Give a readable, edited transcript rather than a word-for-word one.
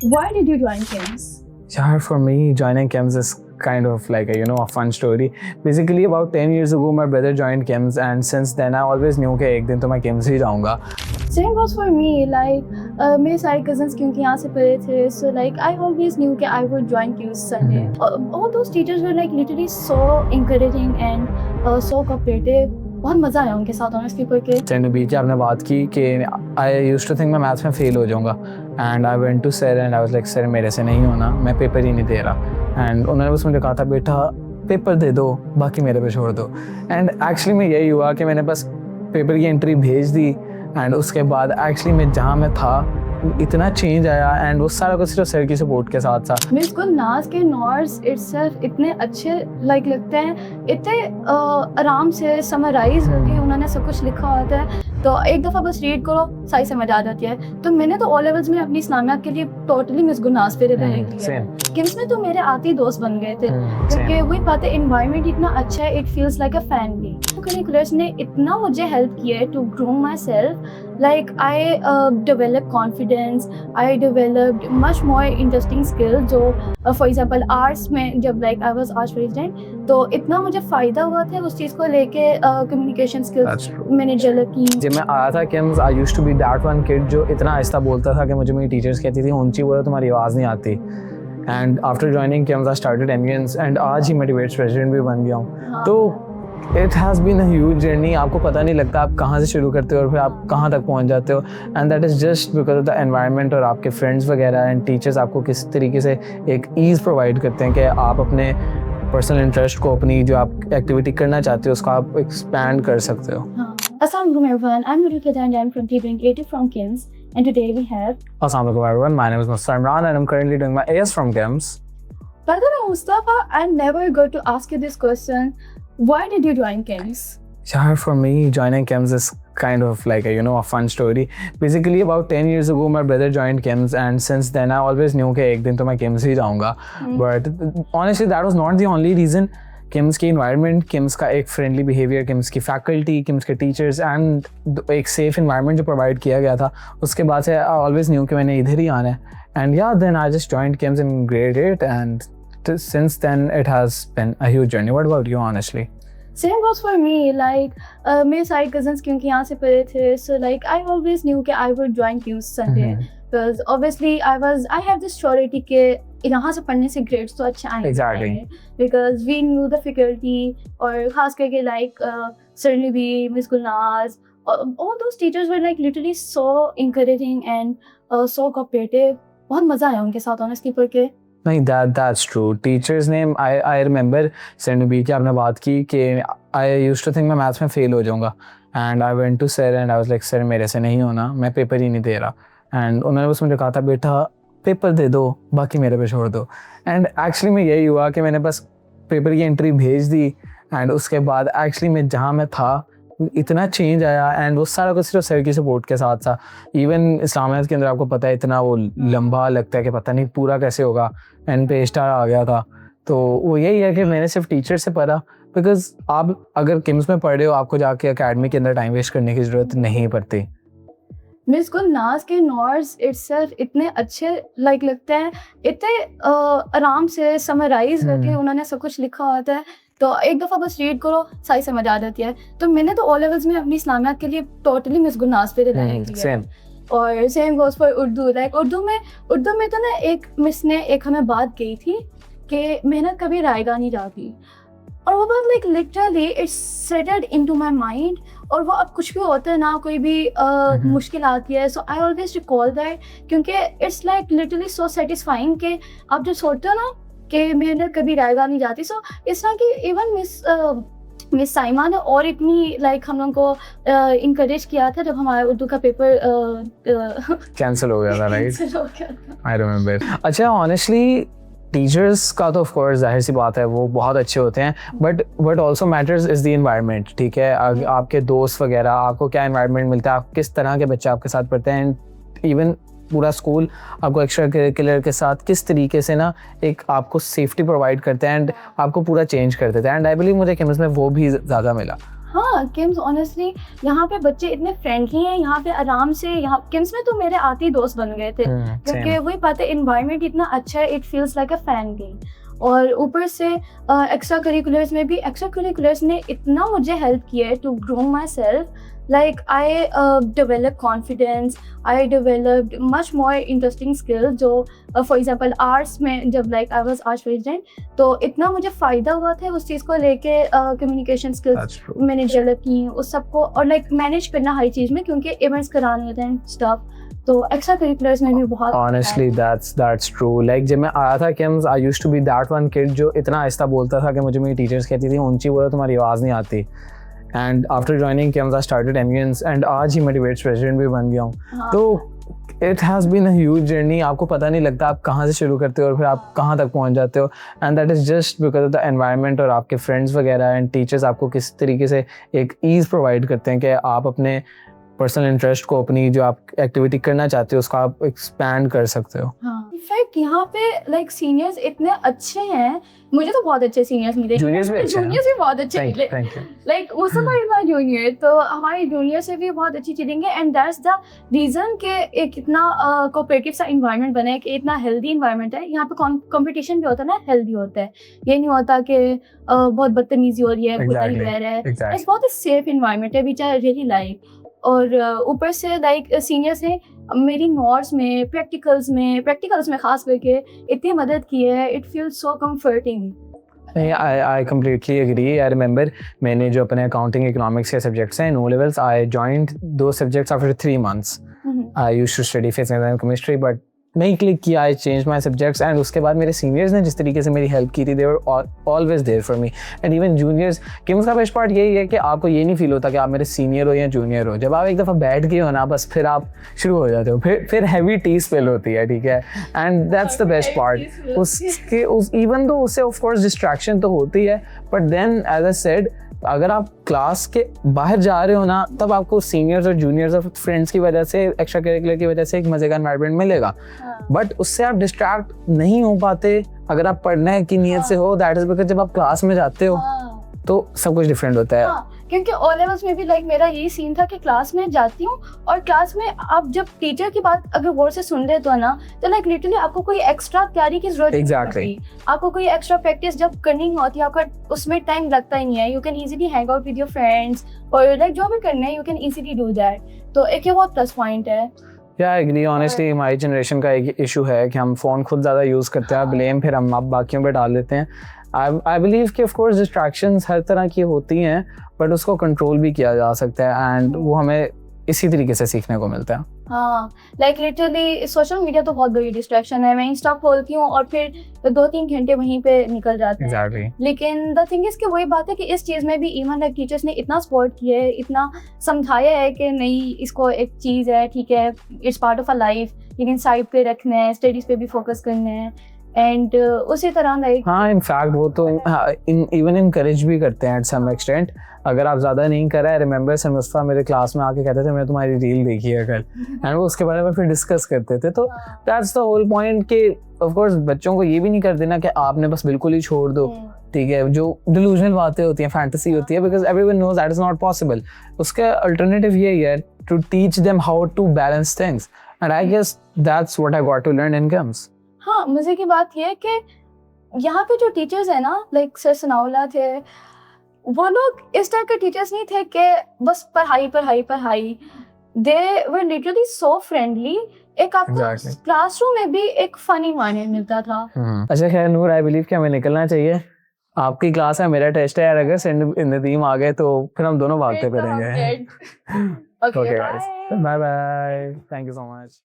Why did you join KIMS? Yeah, for me, joining KIMS is kind of like a fun story. Basically, about 10 years ago, my brother joined KIMS, and since then, I always knew कि एक दिन तो मैं KIMS ही जाऊँगा. Same goes for me. Like मेरे सारे cousins क्योंकि यहाँ से पढ़े थे, so like I always knew कि I would join KIMS Sunday. All those teachers were like literally so encouraging and so cooperative. बहुत मजा आया उनके साथ ऑनर्स पेपर के. सेंट बीच आपने बात की कि आई यूज्ड टू थिंक मैं मैथ्स में फेल हो जाऊंगा and I went to sir and I was like sir मेरे से नहीं होना, मैं पेपर ही नहीं दे रहा. एंड उन्होंने बस मुझे कहा था बेटा पेपर दे दो, बाकी मेरे पे छोड़ दो. एंड एक्चुअली में यही हुआ कि मैंने बस पेपर की एंट्री भेज दी एंड उसके बाद एक्चुअली मैं जहाँ मैं था इतना चेंज आया एंड वो सारा कुछ सिर्फ सर की सपोर्ट के साथ था. मेरे को नाज के नोट्स इटसेल्फ इतने अच्छे लगते हैं, इतने आराम से समराइज होके उन्होंने सब कुछ लिखा होता है, तो एक दफ़ा बस रीड करो सही समझ आ जाती है. तो मैंने तो ओ लेवल्स में अपनी इस्लामियात के लिए टोटली मिस गुनाज पे किम्स में तो मेरे आती दोस्त बन गए थे क्योंकि वही बात है, एनवायरनमेंट इतना अच्छा है, it feels like a family. Curriculars ने इतना मुझे हेल्प किया है to groom myself. Like I developed confidence, I developed much more interesting skills. जो for example arts में जब like I was arts president, तो इतना मुझे फ़ायदा हुआ था उस चीज़ को लेके. communication skills मैंने डेवलप की. जब मैं आया था KIMS, I used to be that one kid जो इतना आहिस्ता बोलता था कि मुझे मेरी टीचर्स कहती थी ऊंची बोलो तुम्हारी आवाज़ नहीं आती. And after joining KIMS I started MUNs and आज ही मैं डिबेट्स प्रेसिडेंट भी बन गया हूँ. तो it has been a huge journey. आपको पता नहीं लगता आप कहाँ से शुरू करते हो और फिर आप कहाँ तक पहुँच जाते हो. And that is just because of the environment और आपके फ्रेंड्स वगैरह एंड टीचर्स आपको किस तरीके से एक ईज़ प्रोवाइड करते हैं कि आप अपने पर्सनल इंटरेस्ट को, अपनी जो आप एक्टिविटी करना चाहते हो उसको आप एक्सपैंड कर सकते हो. Assalamualaikum everyone, I'm Nurul Khadija and I'm from T28 from KIMS, and today we have. Assalamualaikum everyone, my name is Mustafa Imran and I'm currently doing my AS from KIMS. By the way, Mustafa, I never got to ask you this question. Why did you join KIMS? Yeah, for me, joining KIMS is kind of like a fun story. Basically, about 10 years ago, my brother joined KIMS, and since then, I always knew कि एक दिन तो मैं KIMS ही जाऊँगा. But honestly, that was not the only reason. KIMS की environment, KIMS का एक friendly behavior, KIMS की faculty, KIMS के teachers and एक safe environment जो provide किया गया था, उसके बाद से I always knew कि मैंने इधर ही आना है. And yeah, then I just joined KIMS in grade 8 and since then it has been a huge journey. What about you, honestly? Same goes for me. Like मेरे सारे cousins क्योंकि यहाँ से पढ़े थे, so like I always knew कि I would join KIMS Sunday because obviously I have this surety कि यहाँ से पढ़ने से grades तो अच्छे आएंगे. Exactly. Because we knew the faculty और खास करके like certainly भी Miss Gulnaz, all those teachers were like literally so encouraging and so cooperative. बहुत मजा आया उनके साथ ऑनर्स पेपर के. नहीं, that's true. Teachers ने I remember सेंट बी की आपने बात की कि I used to think मैं मैथ्स में फेल हो जाऊँगा and I went to sir and I was like sir मेरे से नहीं होना, मैं पेपर ही नहीं दे रहा. एंड उन्होंने बस मुझे कहा था बेटा पेपर दे दो, बाकी मेरे पे छोड़ दो. एंड एक्चुअली में यही हुआ कि मैंने बस पेपर की एंट्री भेज दी एंड उसके बाद एक्चुअली में जहाँ मैं था इतना चेंज आया एंड वो सारा कुछ सिर्फ सर की सपोर्ट के साथ था. इवन इस्लामियात के अंदर आपको पता है इतना वो लंबा लगता है कि पता नहीं पूरा कैसे होगा. एंड पे स्टार आ गया था. तो वो यही है कि मैंने सिर्फ टीचर से पढ़ा बिकॉज आप अगर KIMS में पढ़ रहे हो आपको जाके अकेडमी के अंदर टाइम वेस्ट करने की ज़रूरत नहीं पड़ती. मिस गुलनाज के नोट्स इटसेल्फ इतने अच्छे लगते हैं, इतने आराम से समराइज करके उन्होंने सब कुछ लिखा होता है, तो एक दफ़ा बस रीड करो सही समझ आ जाती है. तो मैंने तो ओ लेवल्स में अपनी इस्लामियात के लिए टोटली मिस गुलनाज पे किया. और same goes for Urdu. Like Urdu में तो ना एक मिस ने एक हमें बात कही थी कि मेहनत कभी रायगा नहीं जाती, और वो बात like literally it's settled into my mind. और वो अब कुछ भी होता है ना, कोई भी मुश्किल आती है, सो आई ऑलवेज रिकॉल दैट क्योंकि it's like literally so satisfying कि आप जब सोचते हो ना कि मेहनत कभी रायगा नहीं जाती. सो इस तरह की इवन मिस साइमा ने और इतनी लाइक हम लोगों को इंकरेज किया था जब हमारा उर्दू का पेपर कैंसिल हो गया था. Right, I remember. अच्छा, ऑनेस्टली टीचर्स का तो ऑफ कोर्स जाहिर सी बात है वो बहुत अच्छे होते हैं, but also matters is the environment. ठीक है, आपके दोस्त वगैरह, आपको क्या इन्वायरमेंट मिलता है, आप किस तरह के बच्चे आपके साथ पढ़ते हैं, एंड इवन पूरा स्कूल आपको एक्स्ट्रा करिकुलर के साथ किस तरीके से ना एक आपको सेफ्टी प्रोवाइड करते हैं एंड आपको पूरा चेंज कर देते हैं. एंड आई बिलीव मुझे KIMS में वो भी ज़्यादा मिला. हाँ, किम्स ऑनेस्टली यहाँ पे बच्चे इतने फ्रेंडली हैं, यहाँ पे आराम से, यहाँ किम्स में तो मेरे आते ही दोस्त बन गए थे क्योंकि वही बात है, इन्वायरमेंट इतना अच्छा है, it feels like a family. और ऊपर से एक्स्ट्रा करिकुलर्स में भी, एक्स्ट्रा करिकुलर्स ने इतना मुझे हेल्प किया है to grow myself, like I developed confidence, I developed much more interesting skills जो for example arts में जब like I was arts president तो इतना मुझे फ़ायदा हुआ था उस चीज़ को लेके, communication skills मैंने डेवलप की उस सबको, और like मैनेज करना हर चीज़ में क्योंकि इवेंट्स कराने होते हैं स्टफ, तो एक्स्ट्रा करिकुलर्स में भी बहुत। Honestly that's true, like जब मैं आया था KIMS I used to be that one kid जो इतना आहिस्ता बोलता था कि मुझे मेरी टीचर्स कहती थी ऊंची बोलो तुम्हारी आवाज़ नहीं आती। And after joining KIMS, I started MUNs and आज ही मैं डिबेट्स प्रेसिडेंट भी बन गया हूँ। तो it has been a huge journey, आपको पता नहीं लगता आप कहाँ से शुरू करते हो और फिर आप कहाँ तक पहुँच जाते हो, and that is just because of the environment और आपके friends वगैरह and teachers आपको किस तरीके से एक ease provide करते हैं कि आप अपने पर्सनल इंटरेस्ट को, अपनी जो आप एक्टिविटी करना चाहते हो उसको आप एक्सपैंड कर सकते हो। इनफैक्ट यहाँ पे लाइक सीनियर्स इतने अच्छे हैं, मुझे तो बहुत अच्छे सीनियर्स मिले, जूनियर्स भी बहुत अच्छे मिले, लाइक वो सब हमारे जूनियर, तो हमारे जूनियर से भी बहुत अच्छी चलेंगे, एंड दैट्स द रीज़न कि एक इतना कोऑपरेटिव सा इन्वायरमेंट बना है कि इतना हेल्दी इन्वायरमेंट है। यहाँ पे कंपटीशन भी होता है ना, हेल्दी होता है, ये नहीं होता कि बहुत बदतमीजी हो रही है, बुरा ही रह रहा है, इट्स बहुत सेफ इन्वायरमेंट है विच आई रियली लाइक। और ऊपर से लाइक सीनियर्स ने मेरी नोट्स में, प्रैक्टिकल्स में खास करके इतनी मदद की है, it feels so comforting. I completely agree. I remember मैंने जो अपने अकाउंटिंग इकोनॉमिक्स के सब्जेक्ट्स हैं, no levels, I joined those subjects after 3 months. I used to study physics and chemistry, but नहीं क्लिक किया, I changed my subjects, and उसके बाद मेरे सीनियर्स ने जिस तरीके से मेरी हेल्प की थी, they were always there for me, and even juniors। KIMS का बेस्ट पार्ट यही है कि आपको ये नहीं फील होता कि आप मेरे सीनियर हो या जूनियर हो, जब आप एक दफ़ा बैठ गए हो ना बस फिर आप शुरू हो जाते हो, फिर हैवी टी स्पेल होती है, ठीक है, and that's the best part. उसके even though of course distraction तो होती है, but then as I said अगर आप क्लास के बाहर जा रहे हो ना तब आपको सीनियर्स और जूनियर्स और फ्रेंड्स की वजह से, एक्स्ट्रा करिकुलर की वजह से एक मजे का एनवायरनमेंट मिलेगा, बट उससे आप डिस्ट्रैक्ट नहीं हो पाते अगर आप पढ़ने की नीयत से हो, दैट इज बिकॉज जब आप क्लास में जाते हो तो सब कुछ डिफरेंट होता है। क्योंकि ओ लेवल्स में भी लाइक मेरा यही सीन था कि क्लास में जाती हूँ और क्लास में आप जब टीचर की बात अगर गौर से सुन लेते हो ना तो लाइक लिटरली आपको कोई एक्स्ट्रा तैयारी की जरूरत नहीं होती, आपको कोई एक्स्ट्रा प्रैक्टिस जब करनी होती है आपका उसमें टाइम लगता ही नहीं है, you can easily hang out with your friends और लाइक जो भी करना है you can easily do that, तो एक ये बहुत प्लस पॉइंट है। या एग्री, ऑनेस्टली हमारी जनरेशन का एक इशू है कि हम फ़ोन खुद ज़्यादा यूज़ करते हैं, ब्लेम फिर हम अब बाकियों पे डाल देते हैं। आई बिलीव कि ऑफ कोर्स डिस्ट्रैक्शंस हर तरह की होती हैं बट उसको कंट्रोल भी किया जा सकता है एंड वो हमें इसी तरीके से सीखने को मिलता है। हाँ, लाइक लिटरली सोशल मीडिया तो बहुत बड़ी डिस्ट्रैक्शन है, मैं इंस्टा खोलती हूँ और फिर 2-3 घंटे वहीं पे निकल जाते हैं। Exactly. लेकिन द थिंग इज कि वही बात है कि इस चीज़ में भी इवन लाइक टीचर्स ने इतना सपोर्ट किया है, इतना समझाया है कि नहीं इसको एक चीज़ है, ठीक है, it's part of a life, लेकिन साइड पे रखना है, स्टडीज़ पे भी फोकस करना है एंड उसी तरह लाइक हाँ इनफैक्ट वो तो इवन इनकरेज भी करते हैं एट सम एक्सटेंट। अगर आप ज़्यादा नहीं कर रहे, रिमेंबर सर मुस्तफा मेरे क्लास में आके कहते थे मैं तुम्हारी रील देखी है कल एंड वो उसके बारे में फिर डिस्कस करते थे, तो दैट्स द होल पॉइंट कि ऑफ कोर्स बच्चों को ये भी नहीं कर देना कि आपने बस बिल्कुल ही छोड़ दो, ठीक है, जो डिल्यूजनल बातें होती हैं, फैंटेसी होती है, because everyone knows that is not possible. उसका अल्टरनेटिव यही है to teach them how to balance things and I guess that's what I got to learn in Kims. हाँ, मजे की बात ये है कि यहाँ पे जो टीचर्स है ना लाइक सर सनाउल्लाह थे, वो लोग इस टाइप के टीचर्स नहीं थे कि बस पढ़ाई, दे वर लिटरली सो फ्रेंडली, एक आपको क्लासरूम में भी एक फनी एनवायरनमेंट मिलता था। अच्छा खैर नूर, आई बिलीव कि हमें निकलना चाहिए, आपकी क्लास है, मेरा टेस्ट है यार, अगर नदीम आ गए तो फिर हम दोनों भागते फिरेंगे। Okay guys, bye bye, thank you so much.